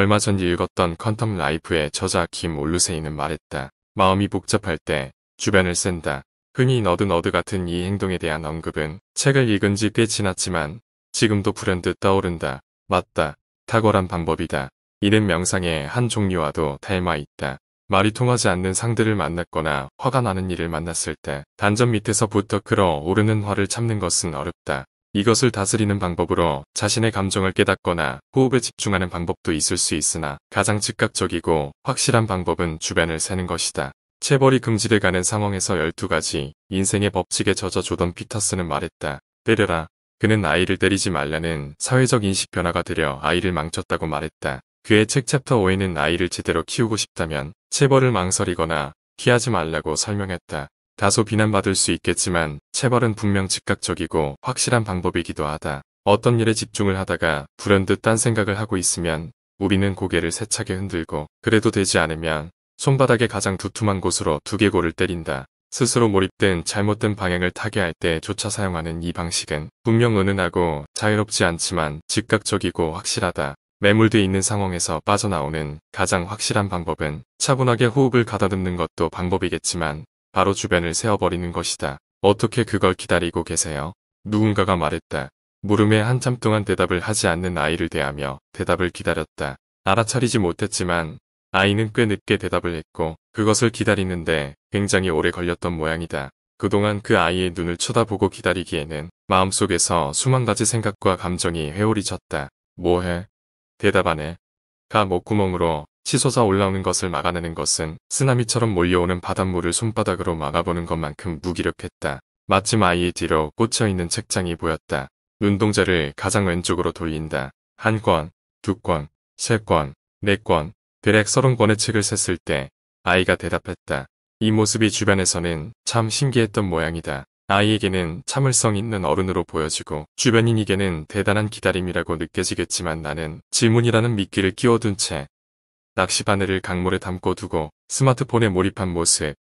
얼마 전 읽었던 퀀텀 라이프의 저자 김 올루세이는 말했다. 마음이 복잡할 때 주변을 쓴다. 흔히 너드 같은 이 행동에 대한 언급은 책을 읽은 지 꽤 지났지만 지금도 불현듯 떠오른다. 맞다. 탁월한 방법이다. 이는 명상의 한 종류와도 닮아 있다. 말이 통하지 않는 상대를 만났거나 화가 나는 일을 만났을 때 단전 밑에서부터 끌어오르는 화를 참는 것은 어렵다. 이것을 다스리는 방법으로 자신의 감정을 깨닫거나 호흡에 집중하는 방법도 있을 수 있으나 가장 즉각적이고 확실한 방법은 주변을 세는 것이다. 체벌이 금지돼가는 상황에서 12가지 인생의 법칙에 젖어 조던 피터스는 말했다. 때려라. 그는 아이를 때리지 말라는 사회적 인식 변화가 들여 아이를 망쳤다고 말했다. 그의 책 챕터 5에는 아이를 제대로 키우고 싶다면 체벌을 망설이거나 피하지 말라고 설명했다. 다소 비난받을 수 있겠지만 체벌은 분명 즉각적이고 확실한 방법이기도 하다. 어떤 일에 집중을 하다가 불현듯 딴 생각을 하고 있으면 우리는 고개를 세차게 흔들고 그래도 되지 않으면 손바닥의 가장 두툼한 곳으로 두개골을 때린다. 스스로 몰입된 잘못된 방향을 타개할 때조차 사용하는 이 방식은 분명 은은하고 자유롭지 않지만 즉각적이고 확실하다. 매몰돼 있는 상황에서 빠져나오는 가장 확실한 방법은 차분하게 호흡을 가다듬는 것도 방법이겠지만 바로 주변을 세어버리는 것이다. 어떻게 그걸 기다리고 계세요? 누군가가 말했다. 물음에 한참 동안 대답을 하지 않는 아이를 대하며 대답을 기다렸다. 알아차리지 못했지만 아이는 꽤 늦게 대답을 했고 그것을 기다리는데 굉장히 오래 걸렸던 모양이다. 그동안 그 아이의 눈을 쳐다보고 기다리기에는 마음속에서 수만 가지 생각과 감정이 회오리 쳤다. 뭐해? 대답 안 해. 가 목구멍으로 치솟아 올라오는 것을 막아내는 것은 쓰나미처럼 몰려오는 바닷물을 손바닥으로 막아보는 것만큼 무기력했다. 마침 아이의 뒤로 꽂혀있는 책장이 보였다. 눈동자를 가장 왼쪽으로 돌린다. 한 권, 두 권, 세 권, 네 권, 대략 30권의 책을 셌을 때 아이가 대답했다. 이 모습이 주변에서는 참 신기했던 모양이다. 아이에게는 참을성 있는 어른으로 보여지고 주변인에게는 대단한 기다림이라고 느껴지겠지만 나는 질문이라는 미끼를 끼워둔 채 낚시 바늘을 강물에 담고 두고 스마트폰에 몰입한 모습.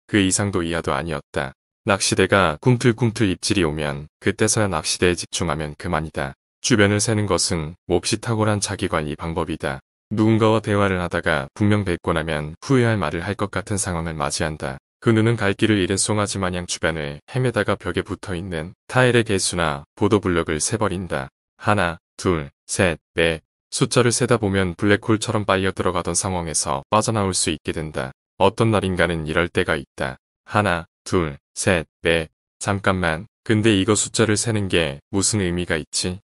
그 이상도 이하도 아니었다. 낚시대가 꿈틀꿈틀 입질이 오면 그때서야 낚시대에 집중하면 그만이다. 주변을 세는 것은 몹시 탁월한 자기관리 방법이다. 누군가와 대화를 하다가 분명 뵙고 나면 후회할 말을 할 것 같은 상황을 맞이한다. 그 눈은 갈 길을 잃은 송아지 마냥 주변을 헤매다가 벽에 붙어있는 타일의 개수나 보도블럭을 세버린다. 하나, 둘, 셋, 넷. 숫자를 세다 보면 블랙홀처럼 빨려 들어가던 상황에서 빠져나올 수 있게 된다. 어떤 날인가는 이럴 때가 있다. 하나, 둘, 셋, 넷. 잠깐만. 근데 이거 숫자를 세는 게 무슨 의미가 있지?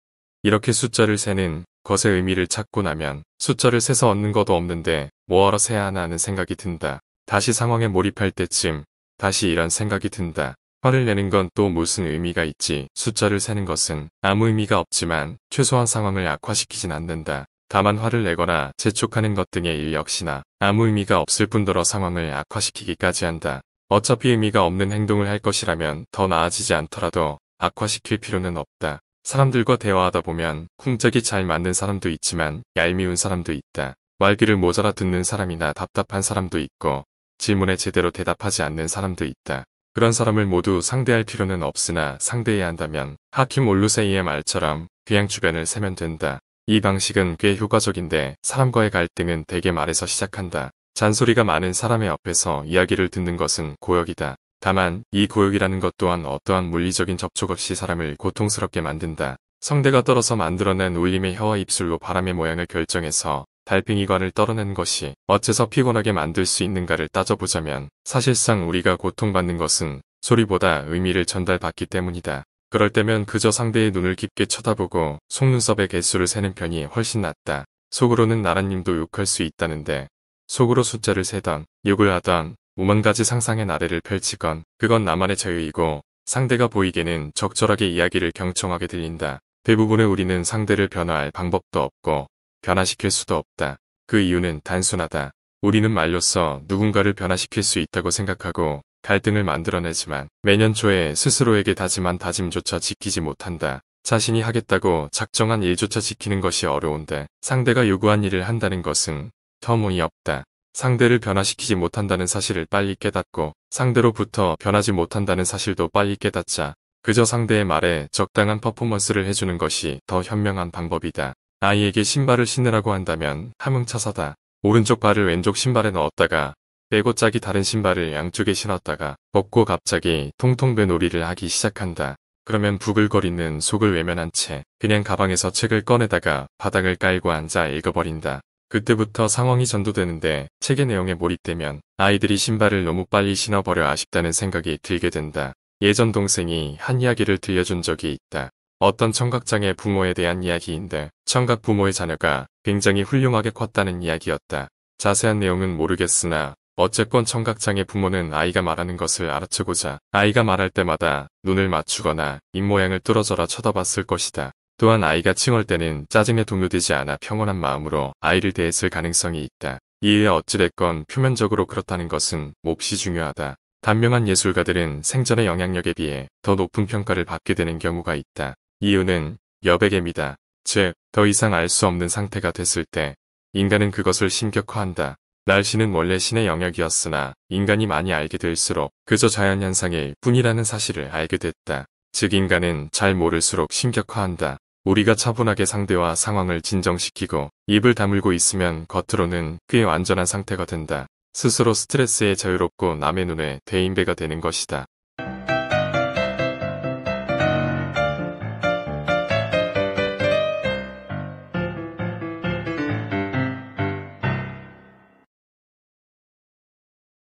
이렇게 숫자를 세는 것의 의미를 찾고 나면 숫자를 세서 얻는 것도 없는데 뭐하러 세야 하나 하는 생각이 든다. 다시 상황에 몰입할 때쯤 다시 이런 생각이 든다. 화를 내는 건 또 무슨 의미가 있지? 숫자를 세는 것은 아무 의미가 없지만 최소한 상황을 악화시키진 않는다. 다만 화를 내거나 재촉하는 것 등의 일 역시나 아무 의미가 없을 뿐더러 상황을 악화시키기까지 한다. 어차피 의미가 없는 행동을 할 것이라면 더 나아지지 않더라도 악화시킬 필요는 없다. 사람들과 대화하다 보면 쿵짝이 잘 맞는 사람도 있지만 얄미운 사람도 있다. 말귀를 모자라 듣는 사람이나 답답한 사람도 있고 질문에 제대로 대답하지 않는 사람도 있다. 그런 사람을 모두 상대할 필요는 없으나 상대해야 한다면 하킴 올루세이의 말처럼 그냥 주변을 세면 된다. 이 방식은 꽤 효과적인데 사람과의 갈등은 대개 말에서 시작한다. 잔소리가 많은 사람의 옆에서 이야기를 듣는 것은 고역이다. 다만 이 고역이라는 것 또한 어떠한 물리적인 접촉 없이 사람을 고통스럽게 만든다. 성대가 떨어서 만들어낸 울림의 혀와 입술로 바람의 모양을 결정해서 달팽이관을 떨어낸 것이 어째서 피곤하게 만들 수 있는가를 따져보자면 사실상 우리가 고통받는 것은 소리보다 의미를 전달받기 때문이다. 그럴 때면 그저 상대의 눈을 깊게 쳐다보고 속눈썹의 개수를 세는 편이 훨씬 낫다. 속으로는 나라님도 욕할 수 있다는데 속으로 숫자를 세던 욕을 하던 오만 가지 상상의 나래를 펼치건 그건 나만의 자유이고 상대가 보이기에는 적절하게 이야기를 경청하게 들린다. 대부분의 우리는 상대를 변화할 방법도 없고 변화시킬 수도 없다. 그 이유는 단순하다. 우리는 말로써 누군가를 변화시킬 수 있다고 생각하고 갈등을 만들어내지만 매년 초에 스스로에게 다짐한 다짐조차 지키지 못한다. 자신이 하겠다고 작정한 일조차 지키는 것이 어려운데 상대가 요구한 일을 한다는 것은 터무니없다. 상대를 변화시키지 못한다는 사실을 빨리 깨닫고 상대로부터 변하지 못한다는 사실도 빨리 깨닫자. 그저 상대의 말에 적당한 퍼포먼스를 해주는 것이 더 현명한 방법이다. 아이에게 신발을 신으라고 한다면 함흥차사다. 오른쪽 발을 왼쪽 신발에 넣었다가 빼고 짝이 다른 신발을 양쪽에 신었다가 벗고 갑자기 통통 배 놀이를 하기 시작한다. 그러면 부글거리는 속을 외면한 채 그냥 가방에서 책을 꺼내다가 바닥을 깔고 앉아 읽어버린다. 그때부터 상황이 전도되는데 책의 내용에 몰입되면 아이들이 신발을 너무 빨리 신어버려 아쉽다는 생각이 들게 된다. 예전 동생이 한 이야기를 들려준 적이 있다. 어떤 청각장애 부모에 대한 이야기인데 청각 부모의 자녀가 굉장히 훌륭하게 컸다는 이야기였다. 자세한 내용은 모르겠으나 어쨌건 청각장애 부모는 아이가 말하는 것을 알아채고자 아이가 말할 때마다 눈을 맞추거나 입모양을 뚫어져라 쳐다봤을 것이다. 또한 아이가 칭얼 때는 짜증에 동요되지 않아 평온한 마음으로 아이를 대했을 가능성이 있다. 이에 어찌됐건 표면적으로 그렇다는 것은 몹시 중요하다. 단명한 예술가들은 생전의 영향력에 비해 더 높은 평가를 받게 되는 경우가 있다. 이유는 여백입니다. 즉, 더 이상 알 수 없는 상태가 됐을 때 인간은 그것을 신격화한다. 날씨는 원래 신의 영역이었으나 인간이 많이 알게 될수록 그저 자연현상일 뿐이라는 사실을 알게 됐다. 즉 인간은 잘 모를수록 신격화한다. 우리가 차분하게 상대와 상황을 진정시키고 입을 다물고 있으면 겉으로는 꽤 완전한 상태가 된다. 스스로 스트레스에 자유롭고 남의 눈에 대인배가 되는 것이다.